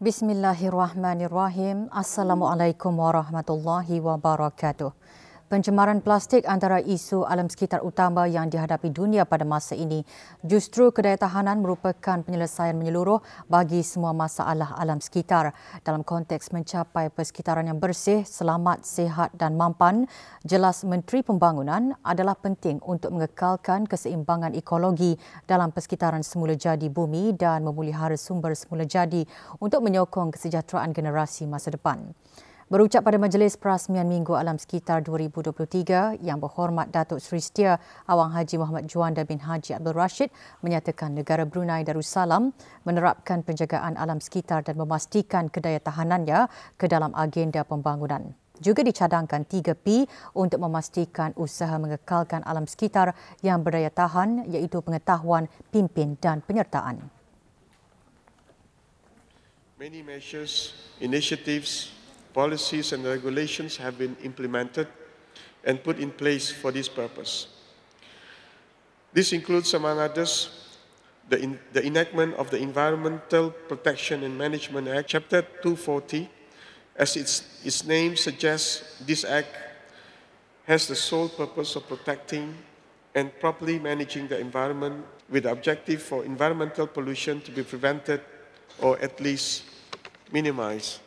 Bismillahirrahmanirrahim. Assalamualaikum warahmatullahi wabarakatuh. Pencemaran plastik antara isu alam sekitar utama yang dihadapi dunia pada masa ini. Justru kedaya tahanan merupakan penyelesaian menyeluruh bagi semua masalah alam sekitar. Dalam konteks mencapai persekitaran yang bersih, selamat, sihat dan mampan, jelas Menteri Pembangunan adalah penting untuk mengekalkan keseimbangan ekologi dalam persekitaran semula jadi bumi dan memelihara sumber semula jadi untuk menyokong kesejahteraan generasi masa depan. Berucap pada Majlis Perasmian Minggu Alam Sekitar 2023, Yang Berhormat Datuk Seri Setia Awang Haji Muhammad Juanda bin Haji Abdul Rashid menyatakan negara Brunei Darussalam menerapkan penjagaan alam sekitar dan memastikan kedaya tahanannya ke dalam agenda pembangunan. Juga dicadangkan 3P untuk memastikan usaha mengekalkan alam sekitar yang berdaya tahan iaitu pengetahuan, pimpin dan penyertaan. Many measures, initiatives, policies and regulations have been implemented and put in place for this purpose. This includes, among others, the enactment of the Environmental Protection and Management Act, Chapter 240. As its name suggests, this act has the sole purpose of protecting and properly managing the environment with the objective for environmental pollution to be prevented or at least minimized.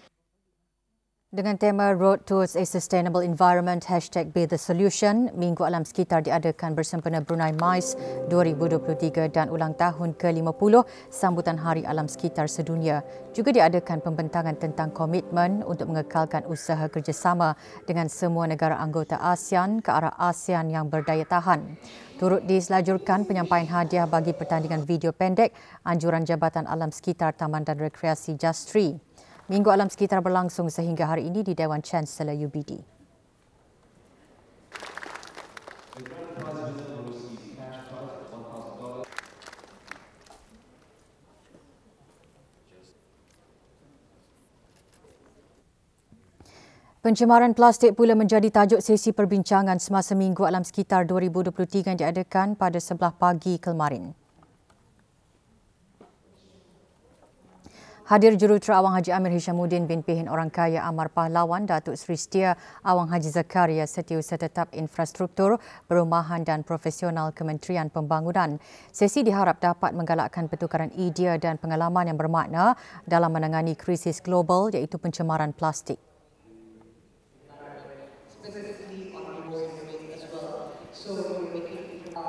Dengan tema Road Towards a Sustainable Environment #BeTheSolution, Minggu Alam Sekitar diadakan bersempena Brunei MICE 2023 dan ulang tahun ke-50 sambutan Hari Alam Sekitar Sedunia. Juga diadakan pembentangan tentang komitmen untuk mengekalkan usaha kerjasama dengan semua negara anggota ASEAN ke arah ASEAN yang berdaya tahan. Turut diselajurkan penyampaian hadiah bagi pertandingan video pendek anjuran Jabatan Alam Sekitar Taman dan Rekreasi Justri. Minggu Alam Sekitar berlangsung sehingga hari ini di Dewan Chancellor UBD. Pencemaran plastik pula menjadi tajuk sesi perbincangan semasa Minggu Alam Sekitar 2023 yang diadakan pada 11 pagi kemarin. Hadir Jurutera Awang Haji Amir Hishamuddin bin Pihin Orang Kaya Amar Pahlawan Datuk Seri Setia Awang Haji Zakaria Setiausaha Tetap Infrastruktur, Perumahan dan Profesional Kementerian Pembangunan. Sesi diharap dapat menggalakkan pertukaran idea dan pengalaman yang bermakna dalam menangani krisis global iaitu pencemaran plastik.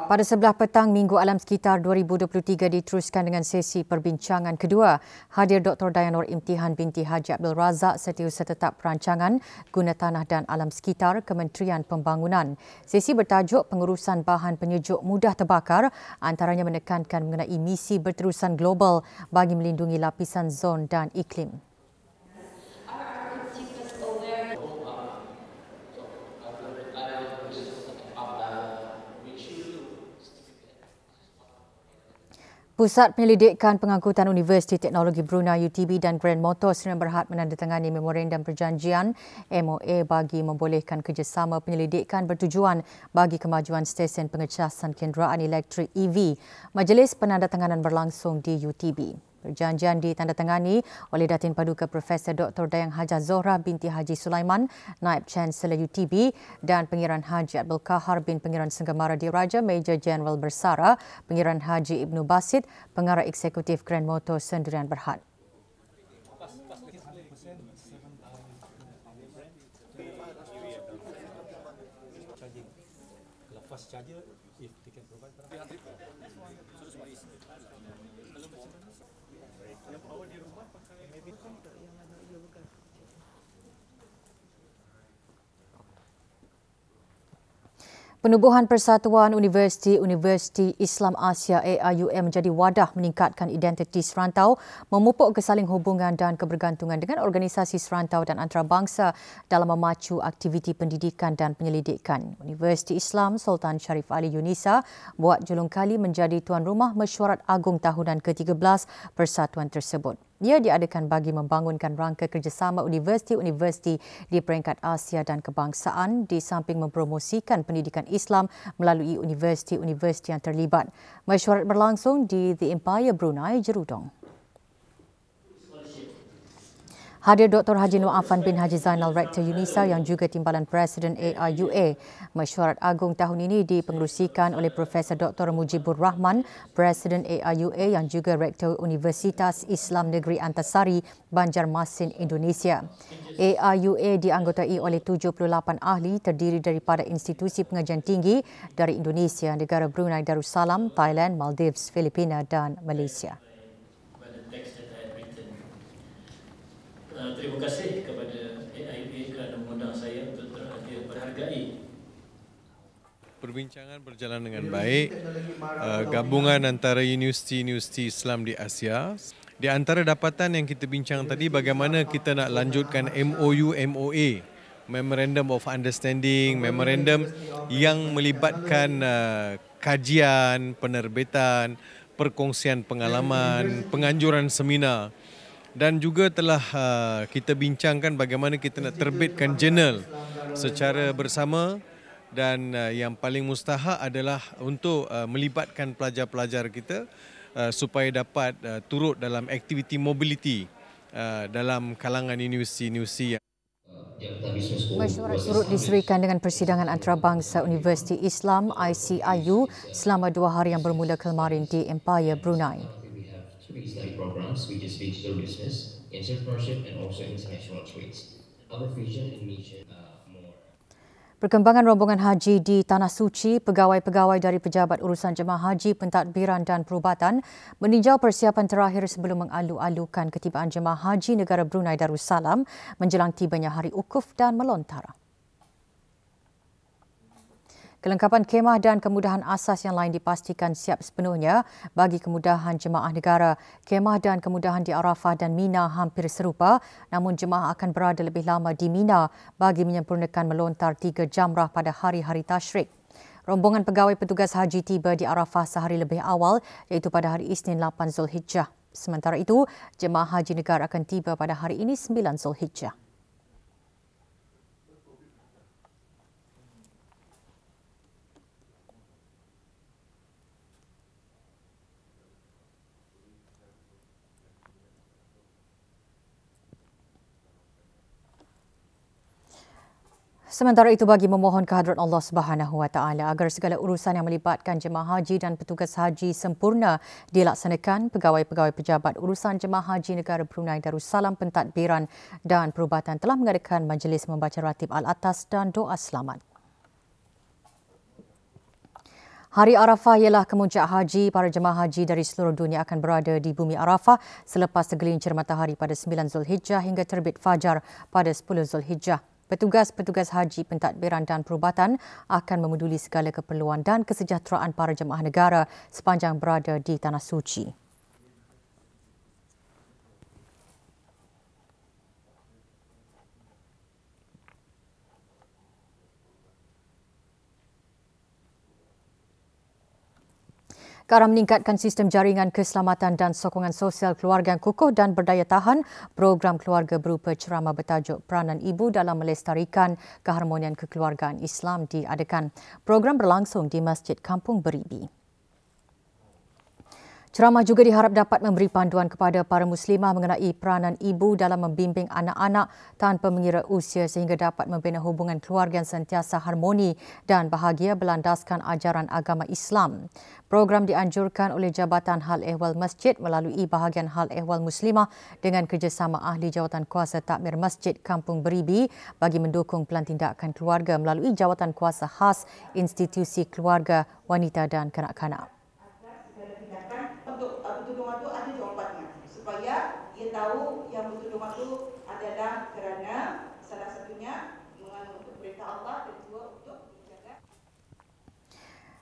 Pada 11 petang Minggu Alam Sekitar 2023 diteruskan dengan sesi perbincangan kedua. Hadir Dr. Dayanur Imtihan binti Haji Abdul Razak Setiausaha Tetap Perancangan, Guna Tanah dan Alam Sekitar, Kementerian Pembangunan. Sesi bertajuk Pengurusan Bahan Penyejuk Mudah Terbakar, antaranya menekankan mengenai misi berterusan global bagi melindungi lapisan zon dan iklim. Pusat Penyelidikan Pengangkutan Universiti Teknologi Brunei UTB dan Grand Motors Sdn Bhd menandatangani memorandum perjanjian MOA bagi membolehkan kerjasama penyelidikan bertujuan bagi kemajuan stesen pengecasan kenderaan elektrik EV. Majlis penandatanganan berlangsung di UTB. Perjanjian ditandatangani oleh Datin Paduka Profesor Dr. Dayang Hajah Zohra binti Haji Sulaiman, Naib Chancellor UTB dan Pengiran Haji Abdul Kahar bin Pengiran Senggamara Diraja Major Jeneral Bersara, Pengiran Haji Ibnu Basit, Pengarah Eksekutif Grand Motors Sdn Bhd. Penubuhan Persatuan Universiti Islam Asia AIUM menjadi wadah meningkatkan identiti serantau, memupuk kesaling hubungan dan kebergantungan dengan organisasi serantau dan antarabangsa dalam memacu aktiviti pendidikan dan penyelidikan. Universiti Islam Sultan Sharif Ali Yunisa buat julung kali menjadi tuan rumah mesyuarat agung tahunan ke-13 persatuan tersebut. Ia diadakan bagi membangunkan rangka kerjasama universiti-universiti di peringkat Asia dan kebangsaan di samping mempromosikan pendidikan Islam melalui universiti-universiti yang terlibat. Mesyuarat berlangsung di The Empire Brunei, Jerudong. Hadir Dr. Haji Nur Afan bin Haji Zainal Rektor UNISA yang juga Timbalan Presiden AIUA. Mesyuarat agung tahun ini dipengerusikan oleh Profesor Dr. Mujibur Rahman, Presiden AIUA yang juga Rektor Universitas Islam Negeri Antasari, Banjarmasin, Indonesia. AIUA dianggotai oleh 78 ahli terdiri daripada institusi pengajian tinggi dari Indonesia, negara Brunei Darussalam, Thailand, Maldives, Filipina dan Malaysia. Terima kasih kepada AIUA kerana mengundang saya untuk berhargai. Perbincangan berjalan dengan baik. Gabungan antara universiti-universiti Islam di Asia. Di antara dapatan yang kita bincang tadi, bagaimana kita nak lanjutkan MOU, MOA, Memorandum of Understanding, memorandum yang melibatkan kajian, penerbitan, perkongsian pengalaman, penganjuran seminar. Dan juga telah kita bincangkan bagaimana kita nak terbitkan jurnal secara bersama, dan yang paling mustahak adalah untuk melibatkan pelajar-pelajar kita supaya dapat turut dalam aktiviti mobility dalam kalangan universiti-universiti. Mesyuarat turut diserikan dengan persidangan antarabangsa Universiti Islam ICIU selama 2 hari yang bermula kemarin di Empire, Brunei. Three study programs, which is digital business, entrepreneurship, and also international trades. Our vision and mission more. Perkembangan rombongan haji di Tanah Suci, pegawai-pegawai dari Pejabat Urusan Jemaah Haji, Pentadbiran dan Perubatan meninjau persiapan terakhir sebelum mengalu-alukan ketibaan jemaah haji negara Brunei Darussalam menjelang tibanya hari ukuf dan melontara. Kelengkapan kemah dan kemudahan asas yang lain dipastikan siap sepenuhnya bagi kemudahan jemaah negara. Kemah dan kemudahan di Arafah dan Mina hampir serupa, namun jemaah akan berada lebih lama di Mina bagi menyempurnakan melontar 3 jamrah pada hari-hari tasyrik. Rombongan pegawai petugas haji tiba di Arafah sehari lebih awal, iaitu pada hari Isnin 8 Zulhijjah. Sementara itu, jemaah haji negara akan tiba pada hari ini 9 Zulhijjah. Sementara itu, bagi memohon kehadrat Allah Subhanahu Wa Taala agar segala urusan yang melibatkan jemaah haji dan petugas haji sempurna dilaksanakan, pegawai-pegawai Pejabat Urusan Jemaah Haji Negara Brunei Darussalam, Pentadbiran dan Perubatan telah mengadakan majlis membaca ratib Al-Atas dan doa selamat. Hari Arafah ialah kemuncak haji. Para jemaah haji dari seluruh dunia akan berada di bumi Arafah selepas tergelincir matahari pada 9 Zulhijjah hingga terbit fajar pada 10 Zulhijjah. Petugas-petugas haji, pentadbiran dan perubatan akan memeduli segala keperluan dan kesejahteraan para jemaah negara sepanjang berada di Tanah Suci. Ke arah meningkatkan sistem jaringan keselamatan dan sokongan sosial keluarga yang kukuh dan berdaya tahan, program keluarga berupa ceramah bertajuk Peranan Ibu dalam Melestarikan Keharmonian Kekeluargaan Islam diadakan. Program berlangsung di Masjid Kampung Beribi. Ceramah juga diharap dapat memberi panduan kepada para muslimah mengenai peranan ibu dalam membimbing anak-anak tanpa mengira usia sehingga dapat membina hubungan keluarga yang sentiasa harmoni dan bahagia berlandaskan ajaran agama Islam. Program dianjurkan oleh Jabatan Hal Ehwal Masjid melalui bahagian Hal Ehwal Muslimah dengan kerjasama ahli jawatan kuasa takmir Masjid Kampung Beribi bagi mendukung pelantindakan keluarga melalui jawatan kuasa khas Institusi Keluarga, Wanita dan Kanak-kanak. Untuk betul rumah itu ada jawapannya supaya dia tahu yang betul rumah itu adalah kerana salah satunya untuk perintah Allah dan juga untuk menjaga.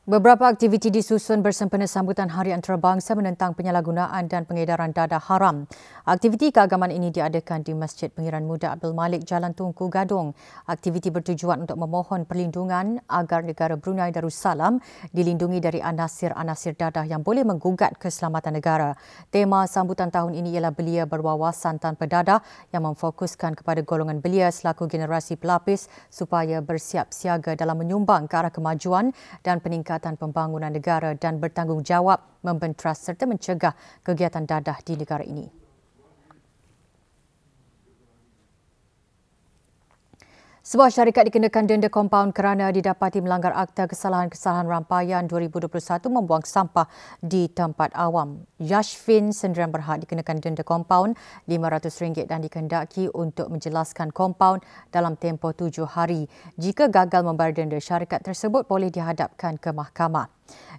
Beberapa aktiviti disusun bersempena sambutan Hari Antarabangsa menentang penyalahgunaan dan pengedaran dadah haram. Aktiviti keagamaan ini diadakan di Masjid Pengiran Muda Abdul Malik, Jalan Tunku, Gadong. Aktiviti bertujuan untuk memohon perlindungan agar negara Brunei Darussalam dilindungi dari anasir-anasir dadah yang boleh menggugat keselamatan negara. Tema sambutan tahun ini ialah Belia Berwawasan Tanpa Dadah yang memfokuskan kepada golongan belia selaku generasi pelapis supaya bersiap siaga dalam menyumbang ke arah kemajuan dan peningkatan pembangunan negara dan bertanggungjawab membentras serta mencegah kegiatan dadah di negara ini. Sebuah syarikat dikenakan denda kompaun kerana didapati melanggar Akta Kesalahan-Kesalahan Rampaian 2021 membuang sampah di tempat awam. Yashvin Sendirian Berhad dikenakan denda kompaun RM500 dan dikehendaki untuk menjelaskan kompaun dalam tempoh 7 hari. Jika gagal membayar denda, syarikat tersebut boleh dihadapkan ke mahkamah.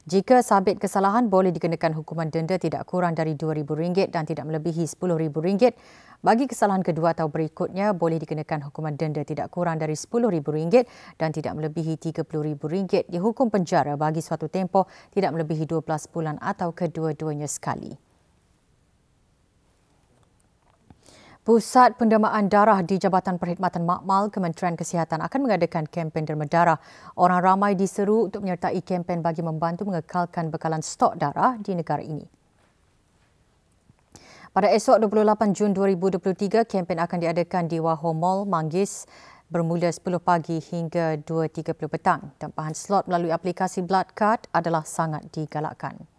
Jika sabit kesalahan, boleh dikenakan hukuman denda tidak kurang dari RM2,000 dan tidak melebihi RM10,000. Bagi kesalahan kedua atau berikutnya, boleh dikenakan hukuman denda tidak kurang dari RM10,000 dan tidak melebihi RM30,000, dihukum penjara bagi suatu tempoh tidak melebihi 12 bulan atau kedua-duanya sekali. Pusat Pendermaan Darah di Jabatan Perkhidmatan Makmal Kementerian Kesihatan akan mengadakan kempen derma darah. Orang ramai diseru untuk menyertai kempen bagi membantu mengekalkan bekalan stok darah di negara ini. Pada esok 28 Jun 2023, kempen akan diadakan di Waho Mall, Manggis bermula 10 pagi hingga 2.30 petang. Tempahan slot melalui aplikasi Blood Card adalah sangat digalakkan.